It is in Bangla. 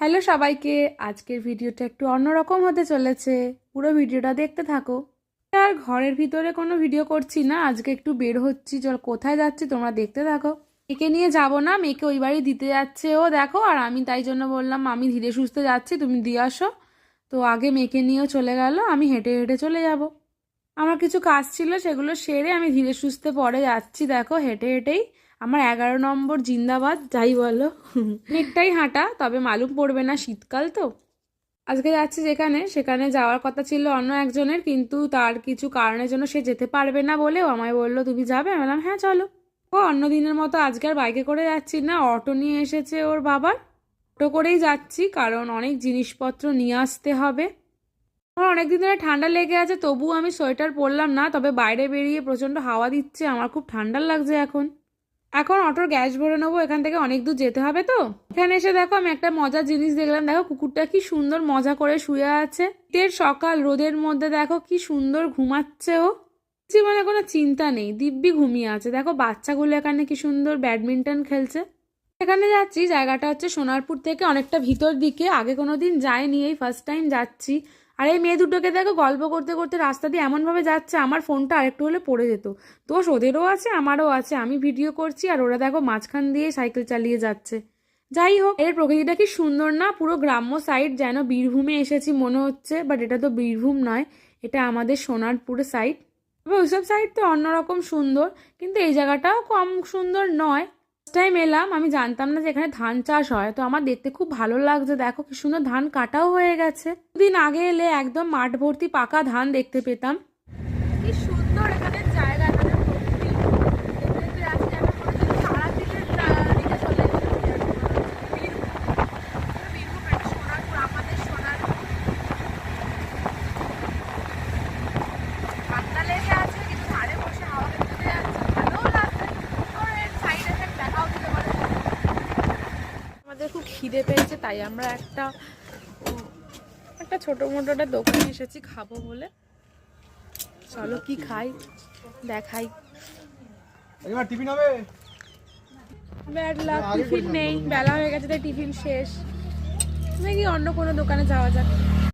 হ্যালো সবাইকে, আজকের ভিডিওটা একটু অন্যরকম হতে চলেছে। পুরো ভিডিওটা দেখতে থাকো। আর ঘরের ভিতরে কোনো ভিডিও করছি না, আজকে একটু বের হচ্ছি। চল কোথায় যাচ্ছি তোমরা দেখতে থাকো। মেয়েকে নিয়ে যাব না, মেয়েকে ওই বাড়ি দিতে যাচ্ছে ও, দেখো। আর আমি তাই জন্য বললাম আমি ধীরে সুস্থে যাচ্ছি, তুমি দিয়ে আসো। তো আগে মেয়েকে নিয়েও চলে গেল, আমি হেঁটে হেঁটে চলে যাব। আমার কিছু কাজ ছিল, সেগুলো সেরে আমি ধীরে সুস্থে পরে যাচ্ছি। দেখো হেঁটে হেঁটেই আমার 11 নম্বর জিন্দাবাদ, যাই বলো। অনেকটাই হাঁটা, তবে মালুম পড়বে না, শীতকাল তো। আজকে যাচ্ছি যেখানে, সেখানে যাওয়ার কথা ছিল অন্য একজনের, কিন্তু তার কিছু কারণের জন্য সে যেতে পারবে না বলেও আমায় বললো তুমি যাবে। আমি বললাম হ্যাঁ চলো। ও অন্য দিনের মতো আজকে আর বাইকে করে যাচ্ছি না, অটো নিয়ে এসেছে ওর বাবার। অটো করেই যাচ্ছি, কারণ অনেক জিনিসপত্র নিয়ে আসতে হবে। আমার অনেকদিন ধরে ঠান্ডা লেগে আছে, তবুও আমি সোয়েটার পরলাম না। তবে বাইরে বেরিয়ে প্রচণ্ড হাওয়া দিচ্ছে, আমার খুব ঠান্ডা লাগছে এখন। এখন অটোর গ্যাস ভরে নেবো, এখান থেকে অনেক দূর যেতে হবে তো। এখানে এসে দেখো আমি একটা মজার জিনিস দেখলাম। দেখো কুকুরটা কি সুন্দর মজা করে শুয়ে আছে। শীতের সকাল, রোদের মধ্যে দেখো কি সুন্দর ঘুমাচ্ছে ও। জীবনে কোনো চিন্তা নেই, দিব্যি ঘুমিয়ে আছে। দেখো বাচ্চাগুলো এখানে কি সুন্দর ব্যাডমিন্টন খেলছে। এখানে যাচ্ছি, জায়গাটা হচ্ছে সোনারপুর থেকে অনেকটা ভিতর দিকে, আগে কোনোদিন যাইনি, এই ফার্স্ট টাইম যাচ্ছি। আর এই মেয়ে দুটোকে দেখো গল্প করতে করতে রাস্তা দিয়ে এমনভাবে যাচ্ছে, আমার ফোনটা আরেকটু হলে পড়ে যেত। দোষ ওদেরও আছে আমারও আছে, আমি ভিডিও করছি আর ওরা দেখো মাঝখান দিয়ে সাইকেল চালিয়ে যাচ্ছে। যাই হোক, এর প্রকৃতিটা কি সুন্দর না, পুরো গ্রাম্য সাইড, যেন বীরভূমে এসেছি মনে হচ্ছে। বাট এটা তো বীরভূম নয়, এটা আমাদের সোনারপুরের সাইড। তবে ওইসব সাইড তো অন্যরকম সুন্দর, কিন্তু এই জায়গাটাও কম সুন্দর নয়। টাইম এলাম, আমি জানতাম না যে এখানে ধান চাষ হয়, তো আমার দেখতে খুব ভালো লাগছে। দেখো কি সুন্দর ধান কাটাও হয়ে গেছে। দিন আগে এলে একদম মাঠ ভর্তি পাকা ধান দেখতে পেতাম। কি সুন্দর এখানে জায়গা, এখানে খুব খিদে পেয়েছে, তাই আমরা একটা ছোট মোটো একটা দোকানে এসেছি খাবো বলে। চলো কি খাই দেখাই। টিফিন হবে? ব্যাড লাক, টিফিন নেই, বেলা হয়ে গেছে তাই টিফিন শেষ। নাকি অন্য কোনো দোকানে যাওয়া যাক।